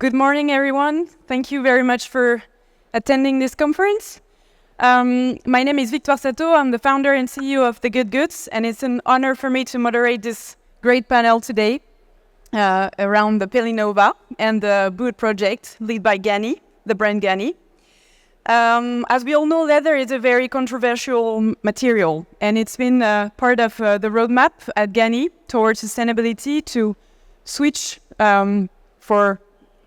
Good morning, everyone. Thank you very much for attending this conference. My name is Victoire Sato. I'm the founder and CEO of The Good Goods, and it's an honor for me to moderate this great panel today around the Pélinova and the boot project led by GANNI, the brand GANNI. As we all know, leather is a very controversial material, and it's been part of the roadmap at GANNI towards sustainability to switch for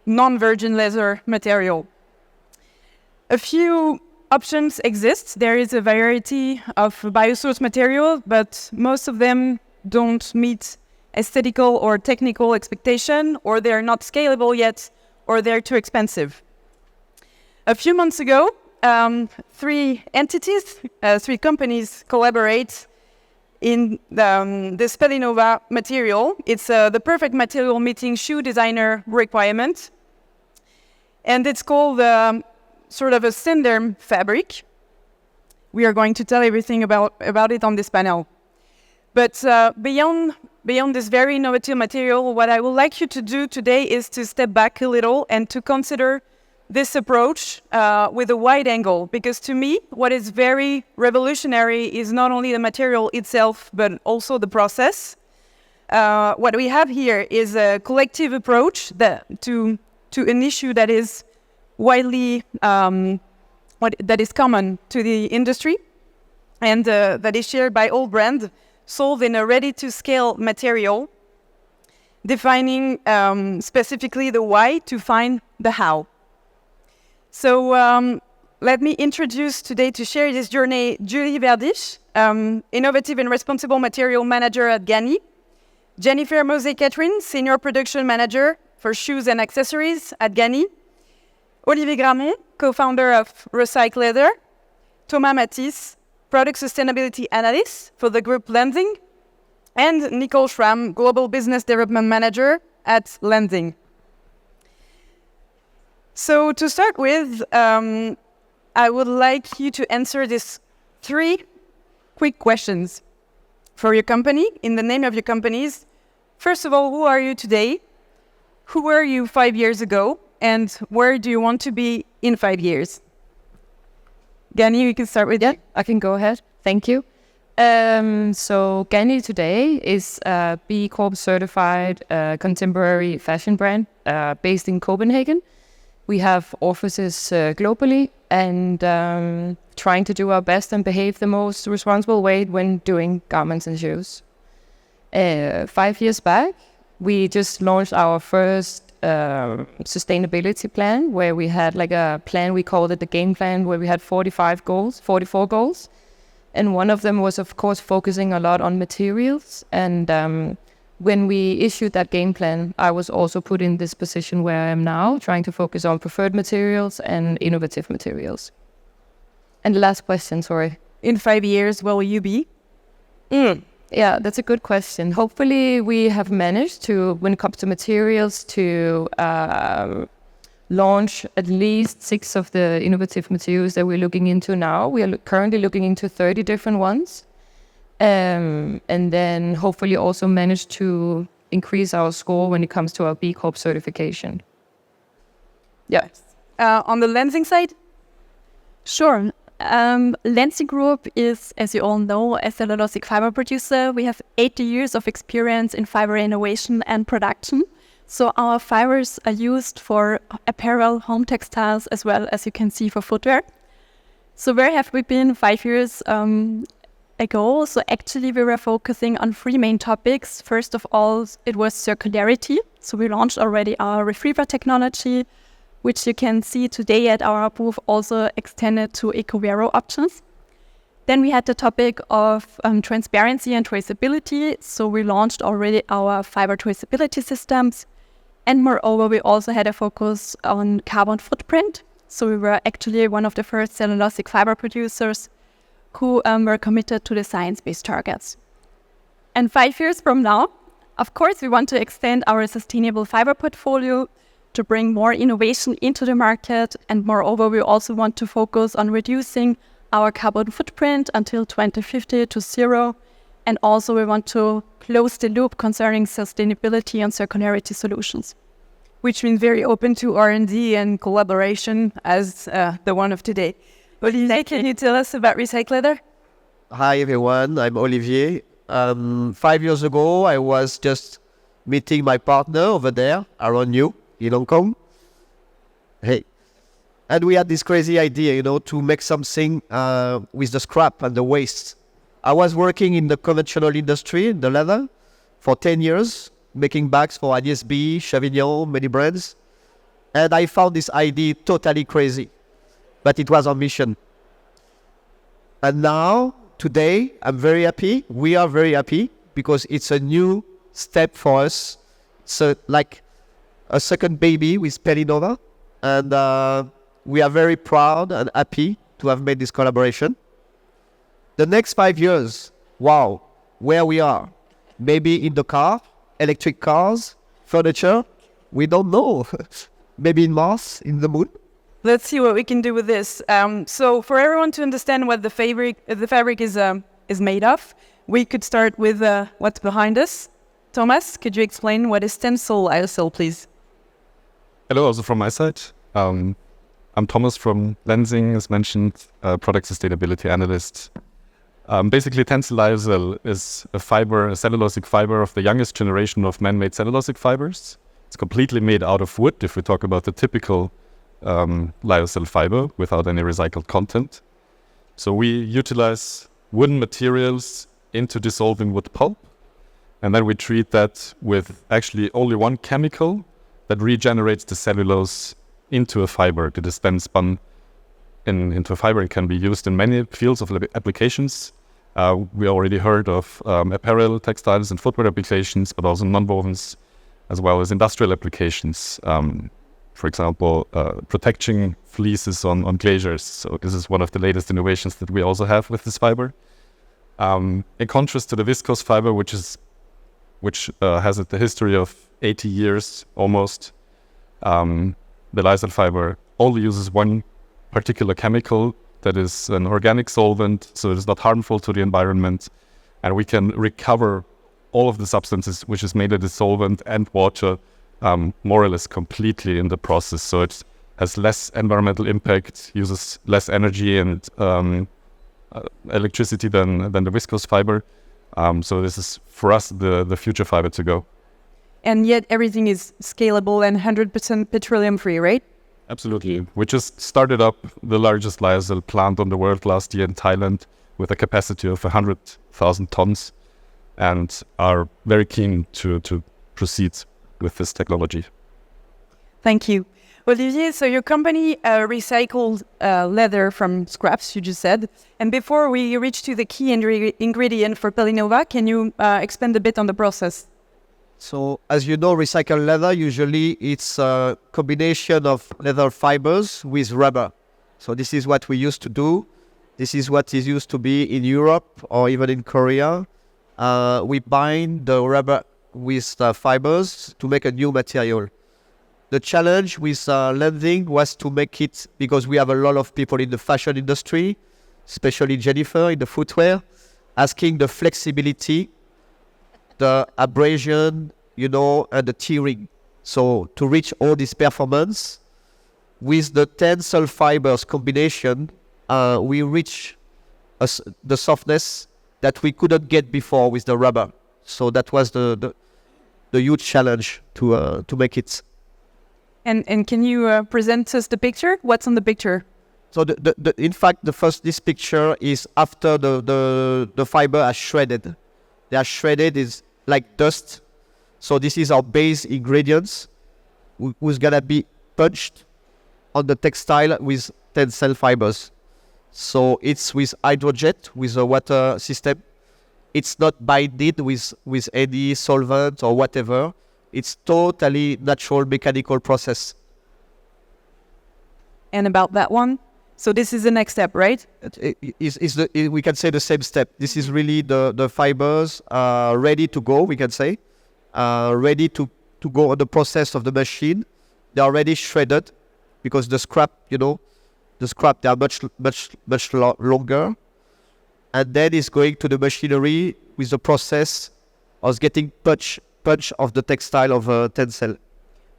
non-virgin leather material. A few options exist. There is a variety of biosourced material, but most of them don't meet aesthetical or technical expectation, or they're not scalable yet, or they're too expensive. A few months ago, three companies collaborate in this Pélinova material. It's the perfect material meeting shoe designer requirement. And it's called sort of a synderm fabric. We are going to tell everything about it on this panel. But beyond this very innovative material, what I would like you to do today is to step back a little and to consider this approach with a wide angle, because to me, what is very revolutionary is not only the material itself, but also the process. What we have here is a collective approach to an issue that is widely, that is common to the industry, and that is shared by all brands, sold in a ready-to-scale material, defining specifically the why to find the how. So let me introduce today to share this journey Julie Verdich, Innovative and Responsible Material Manager at GANNI, Jennifer Moysey Catherin, Senior Production Manager for Shoes and Accessories at GANNI, Olivier Grammont, Co-founder of RecycLeather, Thomas Matiz, Product Sustainability Analyst for the group Lenzing, and Nicole Schramm, Global Business Development Manager at Lenzing. So to start with, I would like you to answer these three quick questions for your company, in the name of your companies. First of all, who are you today? Who were you 5 years ago? And where do you want to be in 5 years? GANNI, you can start with that. I can go ahead. Thank you. So GANNI today is a B Corp certified contemporary fashion brand based in Copenhagen. We have offices globally and trying to do our best and behave the most responsible way when doing garments and shoes. 5 years back, we just launched our first sustainability plan, where we had like a plan, we called it the game plan, where we had 44 goals. And one of them was, of course, focusing a lot on materials. And when we issued that game plan, I was also put in this position where I am now, trying to focus on preferred materials and innovative materials. And the last question, sorry. In 5 years, where will you be? Yeah, that's a good question. Hopefully we have managed to, when it comes to materials, to launch at least 6 of the innovative materials that we're looking into now. We are currently looking into 30 different ones. And then hopefully also manage to increase our score when it comes to our B Corp certification. Yes. On the Lenzing side? Sure. Lenzing Group is, as you all know, a cellulosic fiber producer. We have 80 years of experience in fiber innovation and production. So our fibers are used for apparel, home textiles, as well as you can see for footwear. So where have we been 5 years ago? So actually we were focusing on 3 main topics. First of all, it was circularity. So we launched already our retriever technology, which you can see today at our booth, also extended to eco-wear options. Then we had the topic of transparency and traceability. So we launched already our fiber traceability systems. And moreover, we also had a focus on carbon footprint. So we were actually one of the first cellulosic fiber producers who were committed to the science-based targets. And 5 years from now, of course, we want to extend our sustainable fiber portfolio to bring more innovation into the market. And moreover, we also want to focus on reducing our carbon footprint until 2050 to 0. And also we want to close the loop concerning sustainability and circularity solutions. which means very open to R&D and collaboration as the one of today. Olivier, can you tell us about RecycLeather? Hi everyone, I'm Olivier. 5 years ago, I was just meeting my partner over there around you in Hong Kong. Hey. And we had this crazy idea, to make something with the scrap and the waste. I was working in the conventional industry, in the leather, for 10 years, making bags for ISB, Chavignon, many brands. And I found this idea totally crazy, but it was our mission. And now, today, I'm very happy. We are very happy because it's a new step for us. It's like a second baby with Pélinova. And we are very proud and happy to have made this collaboration. The next 5 years, wow, where we are. Maybe in the car, electric cars, furniture, we don't know. Maybe in Mars, in the moon. Let's see what we can do with this. So for everyone to understand what the fabric is made of, we could start with what's behind us. Thomas, could you explain what is TENCEL Lyocell, please? Hello, also from my side. I'm Thomas from Lenzing, as mentioned, product sustainability analyst. Basically, TENCEL Lyocell is a cellulosic fiber of the youngest generation of man-made cellulosic fibers. It's completely made out of wood, if we talk about the typical lyocell fiber without any recycled content. So we utilize wooden materials into dissolving wood pulp, and then we treat that with actually only one chemical that regenerates the cellulose into a fiber that is then spun into a fiber. It can be used in many fields of applications. We already heard of apparel, textiles, and footwear applications, but also nonwovens, as well as industrial applications. For example, protecting fleeces on glaciers. So this is one of the latest innovations that we also have with this fiber. In contrast to the viscose fiber, which has a history of 80 years almost, the lyocell fiber only uses one particular chemical that is an organic solvent, so it is not harmful to the environment, and we can recover all of the substances which is made of the solvent and water more or less completely in the process. So it has less environmental impact, uses less energy and electricity than the viscose fiber. So this is for us the future fiber to go. And yet everything is scalable and 100% petroleum free, right? Absolutely. We just started up the largest lyocell plant on the world last year in Thailand with a capacity of 100,000 tons and are very keen to proceed with this technology. Thank you. Olivier, so your company recycled leather from scraps, you just said. And before we reach to the key ingredient for Pélinova, can you expand a bit on the process? So, as you know, recycled leather, usually it's a combination of leather fibers with rubber. So this is what we used to do. This is what is used to be in Europe or even in Korea. We bind the rubber with fibers to make a new material. The challenge with Lenzing was to make it, because we have a lot of people in the fashion industry, especially Jennifer in the footwear, asking the flexibility, the abrasion, and the tearing. So to reach all this performance, with the TENCEL fibers combination, we reach the softness that we couldn't get before with the rubber. So that was the huge challenge to make it. And can you present us the picture? What's on the picture? So in fact, this picture is after the fiber are shredded. They are shredded is like dust. So this is our base ingredients, who's gonna be punched on the textile with TENCEL fibers. So it's with hydrojet, with a water system. It's not binded with any solvent or whatever. It's totally natural mechanical process. And about that one? So this is the next step, right? We can say the same step. This is really the fibers are ready to go, we can say. Ready to go on the process of the machine. They are already shredded because the scrap, they are much longer. And then it's going to the machinery with the process of getting punch of the textile of TENCEL.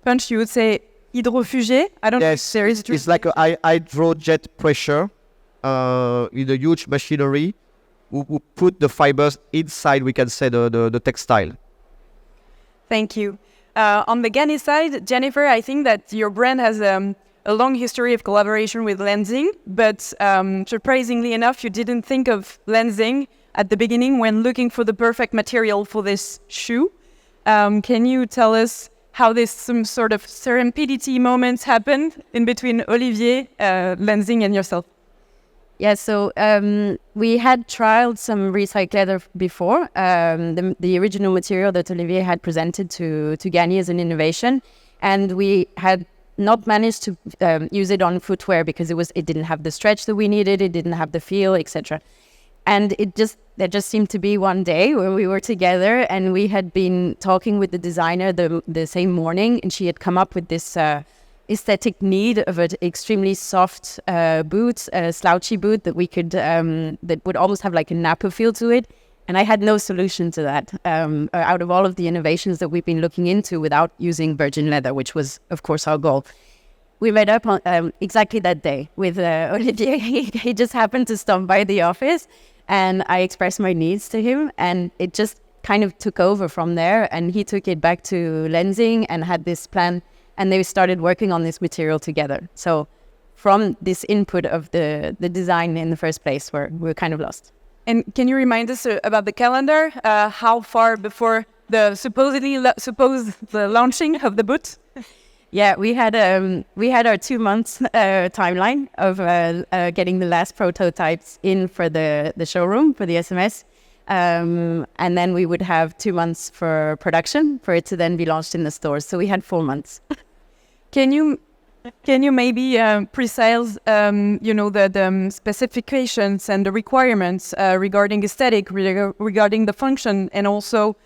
punch, you would say hydrofugé. I don't know if there is. It's like a hydrojet pressure in a huge machinery. We put the fibers inside, we can say, the textile. Thank you. On the GANNI side, Jennifer, I think that your brand has a long history of collaboration with Lenzing, but surprisingly enough, you didn't think of Lenzing at the beginning when looking for the perfect material for this shoe. Can you tell us how some sort of serendipity moments happened in between Olivier, Lenzing, and yourself? Yeah, so we had trialed some RecycLeather before. The original material that Olivier had presented to GANNI as an innovation, and we had not managed to use it on footwear because it didn't have the stretch that we needed, it didn't have the feel, etc. And there just seemed to be one day where we were together and we had been talking with the designer the same morning, and she had come up with this aesthetic need of an extremely soft boot, a slouchy boot that we could that would almost have like a Napa feel to it. And I had no solution to that out of all of the innovations that we've been looking into without using virgin leather, which was, of course, our goal. We met up on exactly that day with Olivier. He just happened to stop by the office, and I expressed my needs to him, and it just kind of took over from there. And he took it back to Lenzing and had this plan, and they started working on this material together. So from this input of the design in the first place, we're kind of lost. And can you remind us about the calendar? How far before the supposed launching of the boot? Yeah, we had our 2 months timeline of getting the last prototypes in for the showroom for the SMS, and then we would have 2 months for production for it to then be launched in the stores. So we had 4 months. Can you maybe precise, the specifications and the requirements regarding aesthetic, regarding the function, and also,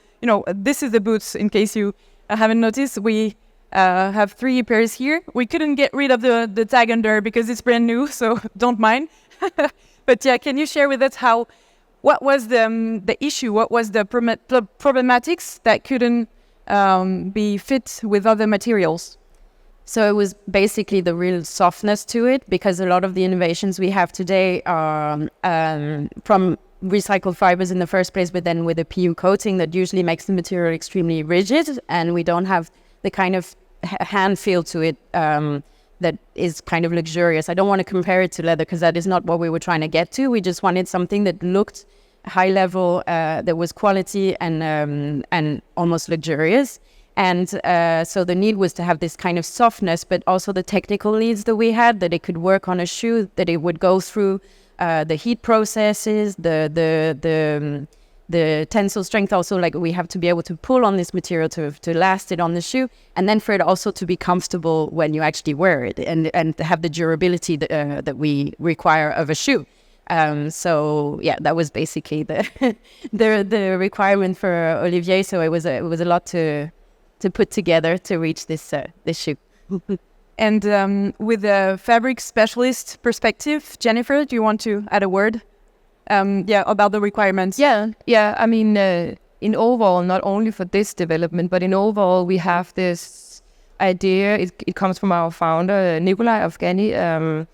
this is the boots. In case you haven't noticed, we have 3 pairs here. We couldn't get rid of the tag under because it's brand new, so don't mind. But yeah, can you share with us what was the issue? What was the problematics that couldn't be fit with other materials? So it was basically the real softness to it, because a lot of the innovations we have today are from recycled fibers in the first place, but then with a PU coating that usually makes the material extremely rigid, and we don't have the kind of hand feel to it that is kind of luxurious. I don't want to compare it to leather because that is not what we were trying to get to. We just wanted something that looked high level, that was quality and almost luxurious. And so the need was to have this kind of softness, but also the technical needs that we had, that it could work on a shoe, that it would go through the heat processes, the tensile strength. Also, like, we have to be able to pull on this material to last it on the shoe, and then for it also to be comfortable when you actually wear it, and to have the durability that we require of a shoe. So yeah, that was basically the requirement for Olivier. So it was a lot to put together to reach this shoe. And with a fabric specialist perspective, Jennifer, do you want to add a word? About the requirements. Yeah. I mean, in overall, not only for this development, but in overall, we have this idea. It comes from our founder, Nicole of GANNI.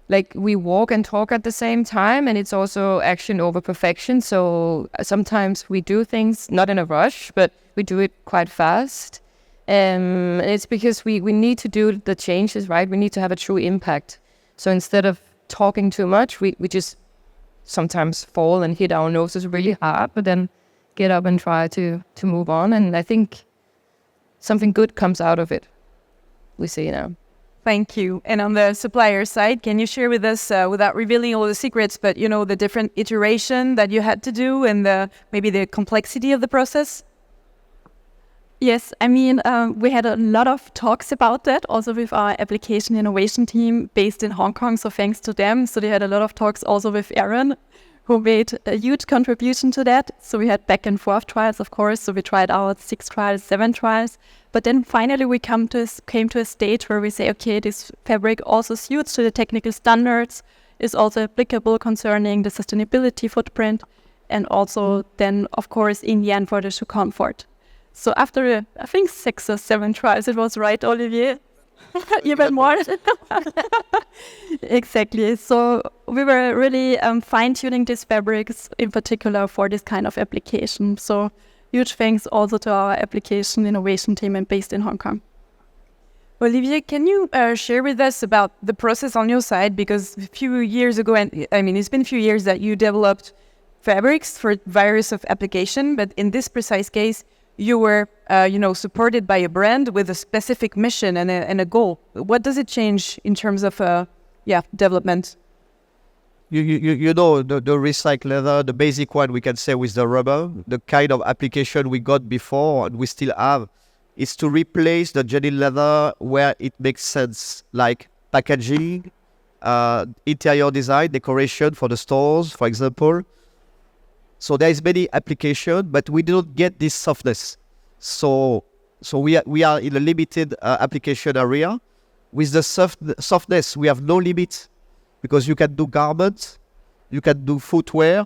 Like, we walk and talk at the same time, and it's also action over perfection. So sometimes we do things not in a rush, but we do it quite fast. And it's because we need to do the changes, right? We need to have a true impact. So instead of talking too much, we just sometimes fall and hit our noses really hard, but then get up and try to move on. And I think something good comes out of it, we see now. Thank you. And on the supplier side, can you share with us, without revealing all the secrets, but the different iteration that you had to do, and maybe the complexity of the process? Yes, I mean, we had a lot of talks about that, also with our application innovation team based in Hong Kong, so thanks to them. So they had a lot of talks also with Aaron, who made a huge contribution to that. So we had back and forth trials, of course. So we tried out 6 trials, 7 trials. But then finally we came to a stage where we say, okay, this fabric also suits to the technical standards, is also applicable concerning the sustainability footprint, and also then, of course, in the end, for the shoe comfort. So after, I think 6 or 7 trials, it was right, Olivier? Even more. Exactly. So we were really fine-tuning these fabrics, in particular for this kind of application. So huge thanks also to our application innovation team and based in Hong Kong. Olivier, can you share with us about the process on your side? Because a few years ago, and I mean, it's been a few years that you developed fabrics for various of application, but in this precise case, you were, supported by a brand with a specific mission and a goal. What does it change in terms of, development? You know, the RecycLeather, the basic one we can say with the rubber, the kind of application we got before and we still have, is to replace the GANNI leather where it makes sense, like packaging, interior design, decoration for the stores, for example. So there is many application, but we don't get this softness. So we are in a limited application area. With the softness, we have no limit because you can do garments, you can do footwear,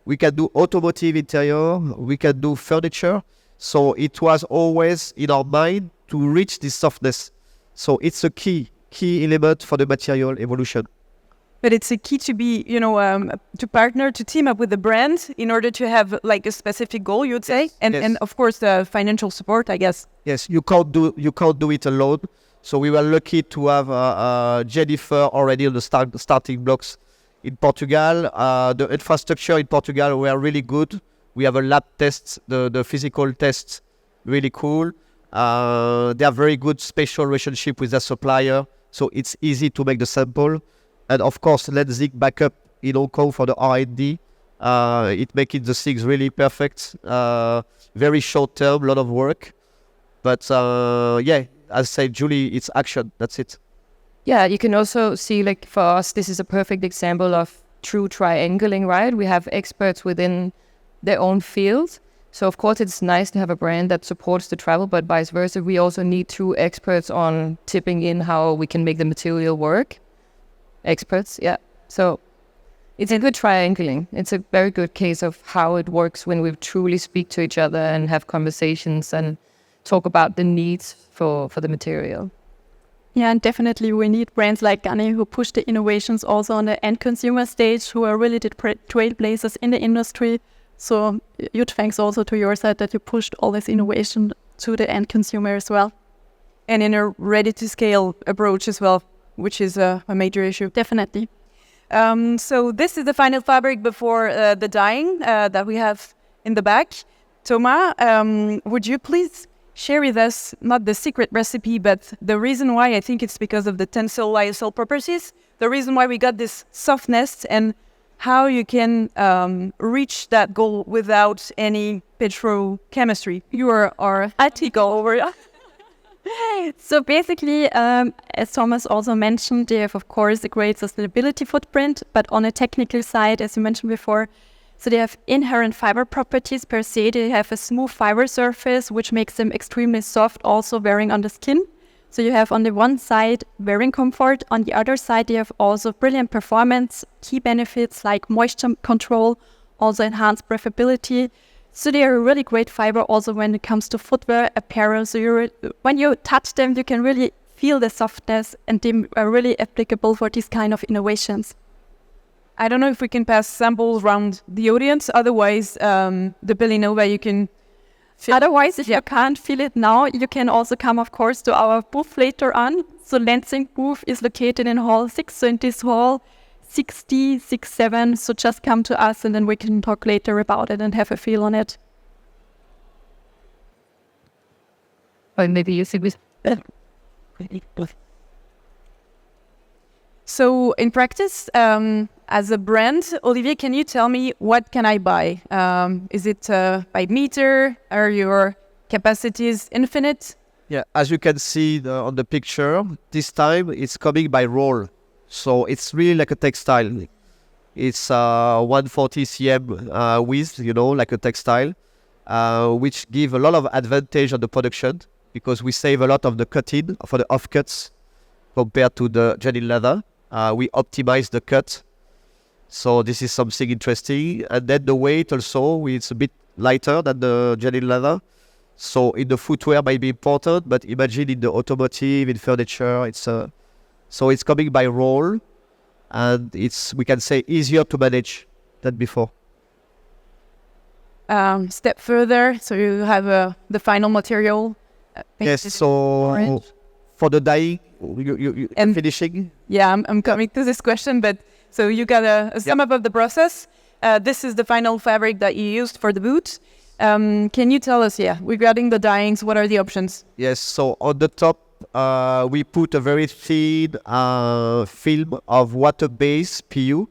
we can do automotive interior, we can do furniture. So it was always in our mind to reach this softness. So it's a key element for the material evolution. But it's a key to be, to partner, to team up with the brand in order to have like a specific goal, you'd say, and of course the financial support, I guess. Yes, you can't do it alone. So we were lucky to have Jennifer already on the starting blocks in Portugal. The infrastructure in Portugal were really good. We have a lab test, the physical tests, really cool. They have very good spatial relationship with their supplier, so it's easy to make the sample. And of course, Lenzing backup in Hong Kong for the R&D. It makes the things really perfect. Very short term, a lot of work. But as I said, Julie, it's action. That's it. Yeah, you can also see, like for us, this is a perfect example of true triangling, right? We have experts within their own field. So of course, it's nice to have a brand that supports the travel, but vice versa, we also need true experts on tipping in how we can make the material work. Experts, yeah. So it's a good triangling. It's a very good case of how it works when we truly speak to each other and have conversations and talk about the needs for the material. Yeah, and definitely we need brands like GANNI who push the innovations also on the end consumer stage, who are really the trailblazers in the industry. So huge thanks also to your side that you pushed all this innovation to the end consumer as well. And in a ready-to-scale approach as well, which is a major issue. Definitely. So this is the final fabric before the dyeing that we have in the back. Thomas, would you please share with us, not the secret recipe, but the reason why? I think it's because of the TENCEL Lyocell properties, the reason why we got this softness and how you can reach that goal without any petrochemistry. You are our article over here. So basically, as Thomas also mentioned, they have, of course, a great sustainability footprint, but on a technical side, as you mentioned before, so they have inherent fiber properties per se. They have a smooth fiber surface, which makes them extremely soft, also wearing on the skin. So you have on the one side wearing comfort, on the other side they have also brilliant performance, key benefits like moisture control, also enhanced breathability. So they are a really great fiber also when it comes to footwear, apparel. So when you touch them, you can really feel the softness, and they are really applicable for these kind of innovations. I don't know if we can pass samples around the audience. Otherwise, the Pélinova you can feel. Otherwise, if you can't feel it now, you can also come, of course, to our booth later on. So Lenzing booth is located in Hall 6. So in this hall, 6067. So just come to us and then we can talk later about it and have a feel on it. Or maybe you see with. So in practice, as a brand, Olivier, can you tell me what can I buy? Is it by meter? Are your capacities infinite? Yeah, as you can see on the picture, this time it's coming by roll. So it's really like a textile. It's 140 cm width, like a textile, which give a lot of advantage on the production because we save a lot of the cutting for the offcuts compared to the GANNI leather. We optimize the cut. So this is something interesting. And then the weight also, it's a bit lighter than the GANNI leather. So in the footwear might be important, but imagine in the automotive, in furniture, so it's coming by roll, and it's, we can say, easier to manage than before. Step further, so you have the final material. Yes, so orange. for the dyeing, you And- finishing. Yeah, I'm coming to this question, but so you got a sum up of the process. This is the final fabric that you used for the boot. Can you tell us, regarding the dyings, what are the options? Yes, so on the top, we put a very thin film of water-based PU.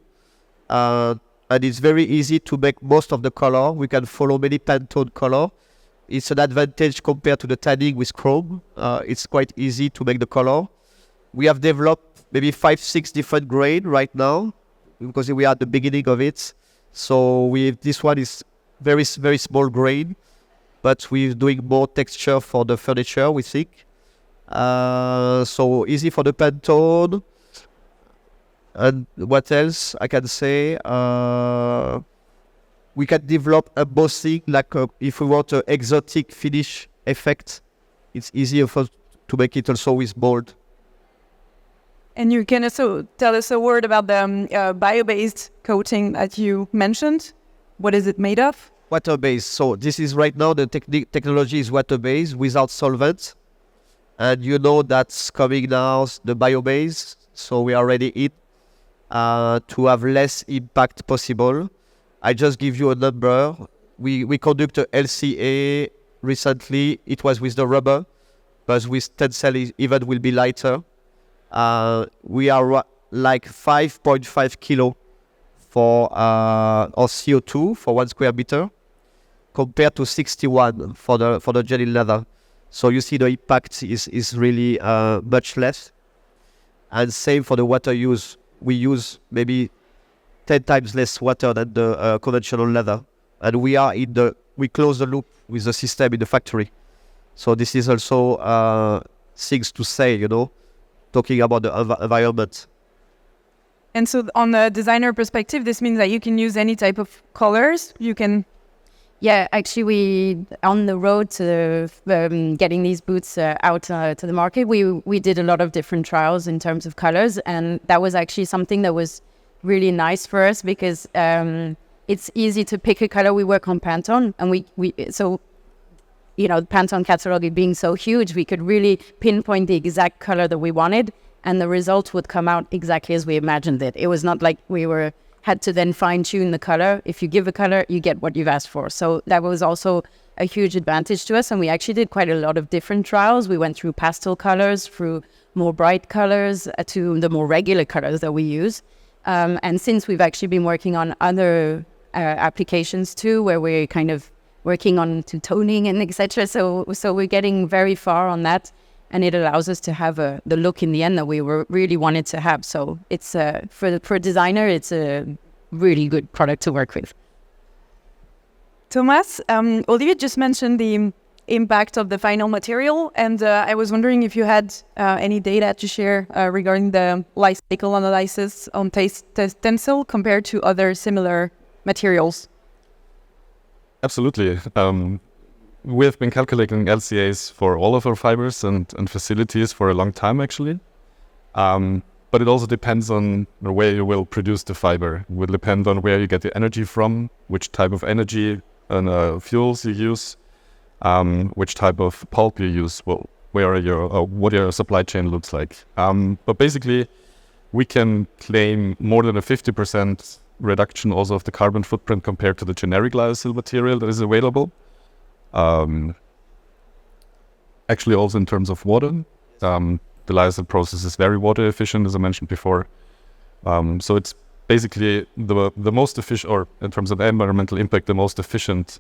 And it's very easy to make most of the color. We can follow many Pantone color. It's an advantage compared to the tanning with chrome. It's quite easy to make the color. We have developed maybe 5-6 different grade right now because we are at the beginning of it. So this one is very small grain, but we're doing more texture for the furniture, we think. So easy for the Pantone. And what else I can say? We can develop embossing, like if we want an exotic finish effect, it's easier for to make it also with mold. And you can also tell us a word about the bio-based coating that you mentioned. What is it made of? Water-based. So this is right now the technology is water-based without solvents. And you know that's coming now, the bio-based. So we are ready to have less impact possible. I just give you a number. We conduct a LCA recently. It was with the rubber, but with TENCEL even will be lighter. We are like 5.5 kilo for or CO2 for 1 square meter, compared to 61 for the jelly leather. So you see the impact is really much less. And same for the water use. We use maybe 10 times less water than the conventional leather. And we close the loop with the system in the factory. So this is also things to say, talking about the environment. And so on the designer perspective, this means that you can use any type of colors. You can... Yeah, actually, we on the road to getting these boots out to the market, we did a lot of different trials in terms of colors, and that was actually something that was really nice for us because it's easy to pick a color. We work on Pantone, and so the Pantone catalog being so huge, we could really pinpoint the exact color that we wanted, and the result would come out exactly as we imagined it. It was not like we had to then fine-tune the color. If you give a color, you get what you've asked for. So that was also a huge advantage to us, and we actually did quite a lot of different trials. We went through pastel colors, through more bright colors, to the more regular colors that we use. And since we've actually been working on other applications too, where we're kind of working on to toning and etc. So we're getting very far on that, and it allows us to have the look in the end that we really wanted to have. So it's for a designer, it's a really good product to work with. Thomas, Olivier just mentioned the impact of the final material, and I was wondering if you had any data to share regarding the life cycle analysis on TENCEL compared to other similar materials. Absolutely. We have been calculating LCAs for all of our fibers and facilities for a long time, actually. But it also depends on where you will produce the fiber. It will depend on where you get the energy from, which type of energy and fuels you use, which type of pulp you use, what your supply chain looks like. But basically, we can claim more than a 50% reduction also of the carbon footprint compared to the generic lyocell material that is available. Actually, also in terms of water, the lyocell process is very water efficient, as I mentioned before. So it's basically the most efficient, or in terms of environmental impact, the most efficient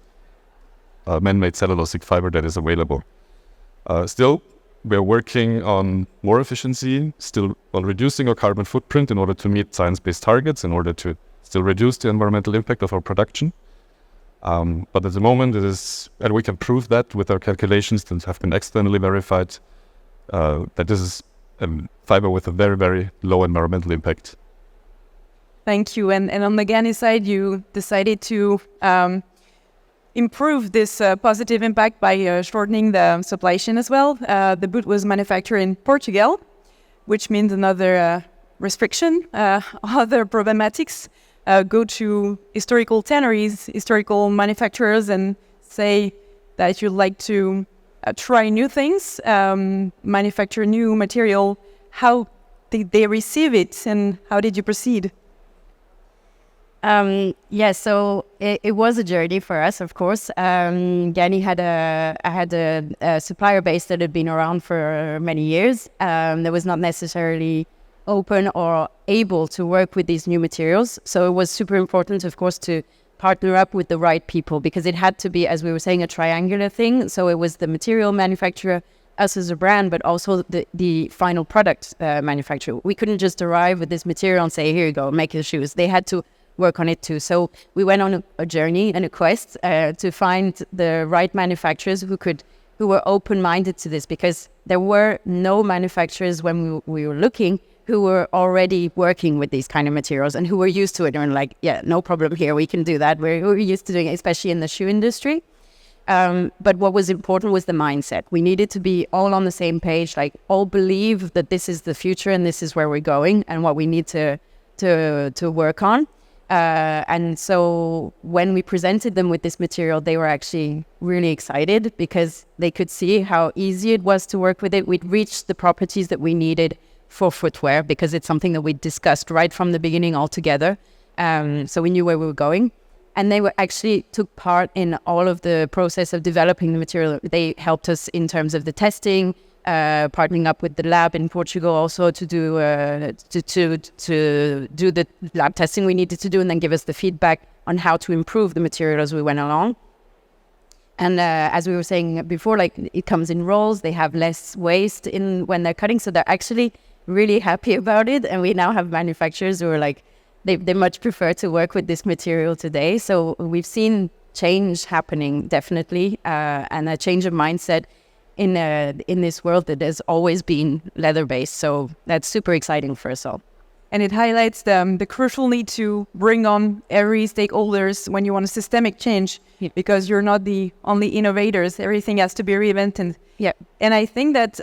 man-made cellulosic fiber that is available. Still, we're working on more efficiency, still on reducing our carbon footprint in order to meet science-based targets, in order to still reduce the environmental impact of our production. But at the moment, it is, and we can prove that with our calculations that have been externally verified, that this is a fiber with a very, very low environmental impact. Thank you. And on the GANNI side, you decided to improve this positive impact by shortening the supply chain as well. The boot was manufactured in Portugal, which means another restriction, other problematics. Go to historical tanneries, historical manufacturers, and say that you'd like to try new things, manufacture new material. How did they receive it, and how did you proceed? So it was a journey for us, of course. GANNI had a supplier base that had been around for many years. That was not necessarily open or able to work with these new materials. So it was super important, of course, to partner up with the right people, because it had to be, as we were saying, a triangular thing. So it was the material manufacturer, us as a brand, but also the final product manufacturer. We couldn't just arrive with this material and say, here you go, make your shoes. They had to work on it too. So we went on a journey and a quest to find the right manufacturers who were open-minded to this, because there were no manufacturers when we were looking who were already working with these kind of materials and who were used to it and like, yeah, no problem here, we can do that. We're used to doing it, especially in the shoe industry. But what was important was the mindset. We needed to be all on the same page, like all believe that this is the future and this is where we're going and what we need to work on. And so when we presented them with this material, they were actually really excited because they could see how easy it was to work with it. We'd reached the properties that we needed for footwear because it's something that we discussed right from the beginning all together. So we knew where we were going. And they were actually took part in all of the process of developing the material. They helped us in terms of the testing, partnering up with the lab in Portugal also to do the lab testing we needed to do, and then give us the feedback on how to improve the material as we went along. And as we were saying before, like it comes in rolls, they have less waste in when they're cutting, so they're actually really happy about it. And we now have manufacturers who are like, they much prefer to work with this material today. So we've seen change happening, definitely, and a change of mindset in this world that has always been leather-based. So that's super exciting for us all. And it highlights the crucial need to bring on every stakeholders when you want a systemic change, because you're not the only innovators. Everything has to be reinvented. Yeah. And I think that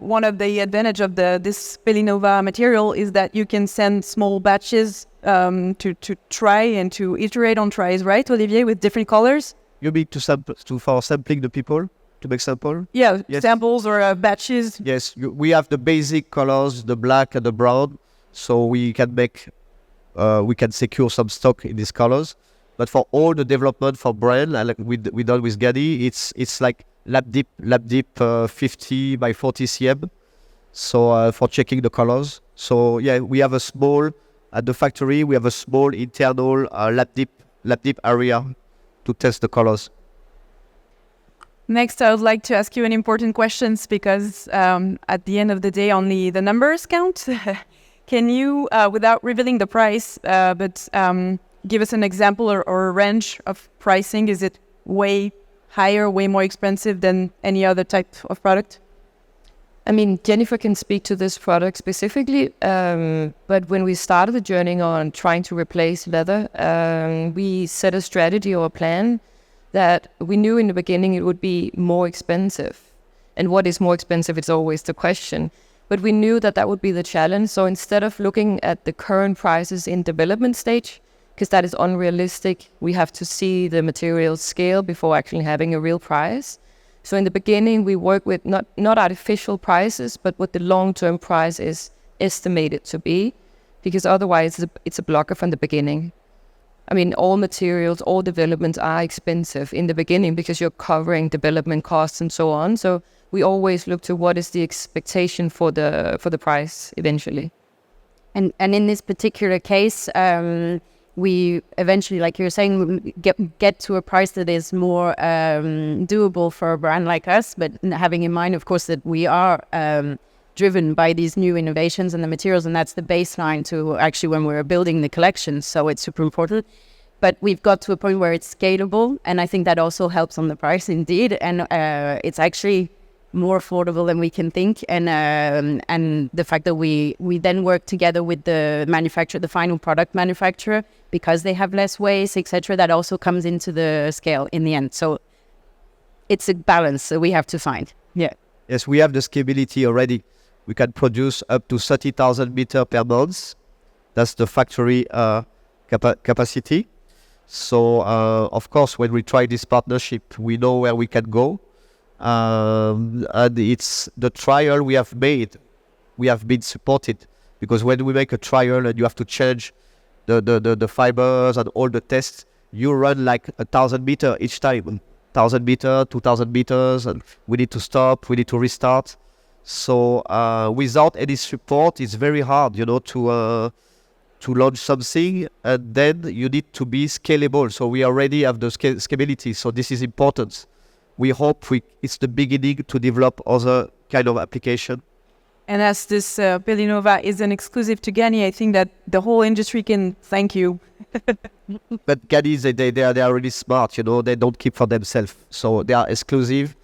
one of the advantage of this Pélinova material is that you can send small batches to try and to iterate on tries, right, Olivier, with different colors? You mean for sampling the people, to make sample? Yeah, yes. Samples or batches. Yes, we have the basic colors, the black and the brown, so we can secure some stock in these colors. But for all the development for brand, like we done with GANNI, it's like lab deep 50 by 40 cm. So for checking the colors. So yeah, we have a small at the factory. We have a small internal lab deep area to test the colors. Next, I would like to ask you an important question, because at the end of the day, only the numbers count. Can you, without revealing the price, but give us an example or a range of pricing? Is it way higher, way more expensive than any other type of product? I mean, Jennifer can speak to this product specifically, but when we started the journey on trying to replace leather, we set a strategy or a plan that we knew in the beginning it would be more expensive. And what is more expensive is always the question. But we knew that would be the challenge. So instead of looking at the current prices in development stage, because that is unrealistic, we have to see the materials scale before actually having a real price. So in the beginning, we work with not artificial prices, but what the long-term price is estimated to be, because otherwise it's a blocker from the beginning. I mean, all materials, all developments are expensive in the beginning because you're covering development costs and so on. So we always look to what is the expectation for the price eventually. And in this particular case, we eventually, like you're saying, get to a price that is more doable for a brand like us, but having in mind, of course, that we are driven by these new innovations and the materials, and that's the baseline to actually when we're building the collection. So it's super important. But we've got to a point where it's scalable, and I think that also helps on the price indeed. And it's actually more affordable than we can think, and the fact that we then work together with the manufacturer, the final product manufacturer, because they have less waste, etc. That also comes into the scale in the end. So it's a balance that we have to find. Yeah. Yes, we have the scalability already. We can produce up to 30,000 meters per month. That's the factory capacity. So, of course, when we try this partnership, we know where we can go. And it's the trial we have made. We have been supported, because when we make a trial and you have to change the fibers and all the tests, you run like 1,000 meters each time. 1,000 meters, 2,000 meters, and we need to stop, we need to restart. So without any support, it's very hard, to launch something, and then you need to be scalable. So we already have the scalability. So this is important. We hope it's the beginning to develop other kind of application. And as this Pélinova isn't exclusive to GANNI, I think that the whole industry can thank you. But GANNI, they are really smart, they don't keep for themselves. So they are exclusive,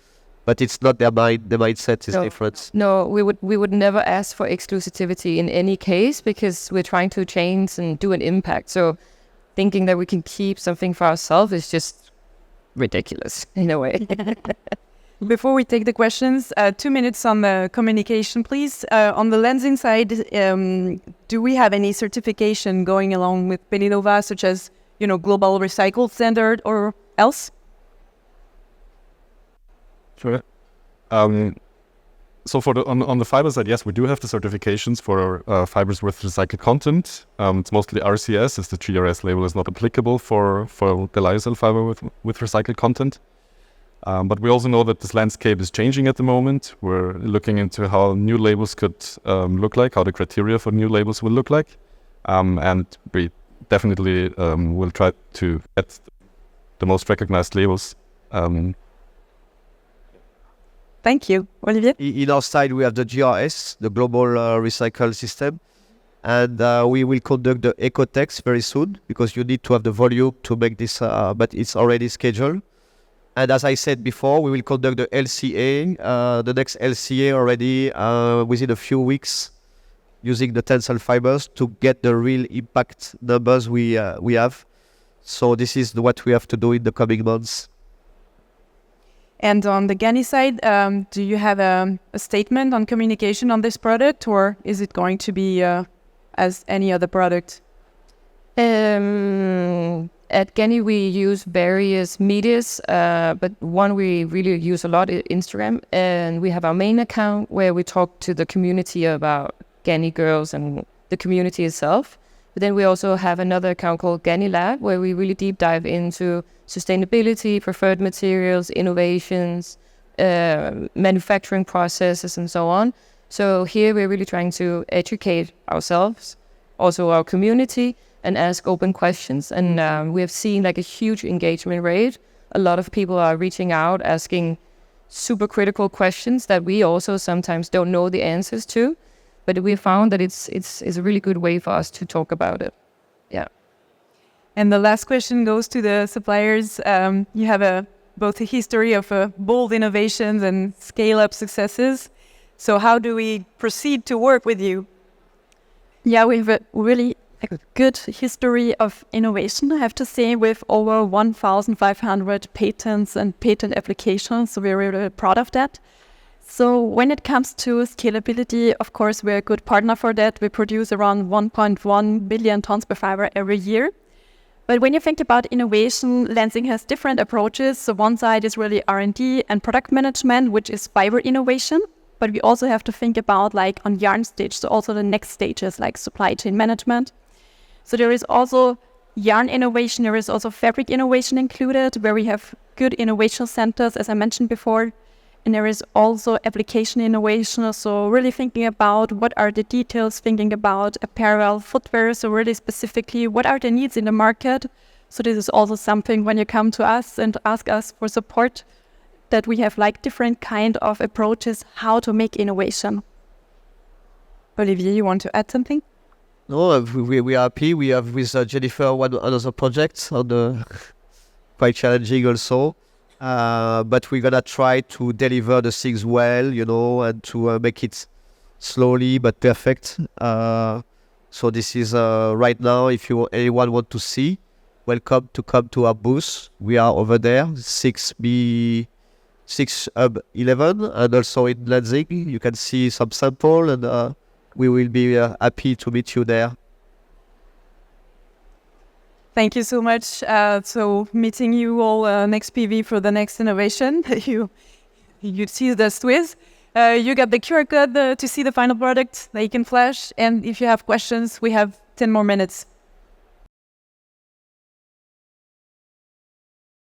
but it's not their mind. The mindset is different. No, we would never ask for exclusivity in any case, because we're trying to change and do an impact. So thinking that we can keep something for ourselves is just ridiculous in a way. Before we take the questions, 2 minutes on the communication, please. On the Lenzing side, do we have any certification going along with Pélinova, such as, Global Recycle Standard or else? Sure. So on the fiber side, yes, we do have the certifications for fibers with recycled content. It's mostly RCS, as the GRS label is not applicable for the lyocell fiber with recycled content. But we also know that this landscape is changing at the moment. We're looking into how new labels could look like, how the criteria for new labels will look like. And we definitely will try to get the most recognized labels. Thank you. Olivier? In our side, we have the GRS, the Global Recycle System. And we will conduct the Ecotex very soon, because you need to have the volume to make this, but it's already scheduled. And as I said before, we will conduct the LCA, the next LCA already within a few weeks, using the TENCEL fibers to get the real impact numbers we have. So this is what we have to do in the coming months. And on the GANNI side, do you have a statement on communication on this product, or is it going to be as any other product? At GANNI, we use various medias, but one we really use a lot is Instagram. And we have our main account where we talk to the community about GANNI girls and the community itself. But then we also have another account called GANNI Lab, where we really deep dive into sustainability, preferred materials, innovations, manufacturing processes, and so on. So here we're really trying to educate ourselves, also our community, and ask open questions. And we have seen like a huge engagement rate. A lot of people are reaching out, asking super critical questions that we also sometimes don't know the answers to. But we found that it's a really good way for us to talk about it. Yeah. And the last question goes to the suppliers. You have both a history of bold innovations and scale-up successes. So how do we proceed to work with you? Yeah, we have a really good history of innovation, I have to say, with over 1,500 patents and patent applications. So we're really proud of that. So when it comes to scalability, of course, we're a good partner for that. We produce around 1.1 billion tons per fiber every year. But when you think about innovation, Lenzing has different approaches. So one side is really R&D and product management, which is fiber innovation. But we also have to think about like on yarn stage, so also the next stages like supply chain management. So there is also yarn innovation, there is also fabric innovation included, where we have good innovation centers, as I mentioned before. And there is also application innovation, so really thinking about what are the details, thinking about apparel, footwear, so really specifically what are the needs in the market. So this is also something when you come to us and ask us for support, that we have like different kind of approaches how to make innovation. Olivier, you want to add something? No, we are happy. We have with Jennifer one another project on the quite challenging also. but we're gonna try to deliver the things well, and to make it slowly but perfect. So this is right now. If anyone want to see, welcome to come to our booth. We are over there, 6B, 611, and also in Lenzing. You can see some sample, and we will be happy to meet you there. Thank you so much. So meeting you all next PV for the next innovation you teased us with. You got the QR code to see the final product that you can flash. And if you have questions, we have 10 more minutes.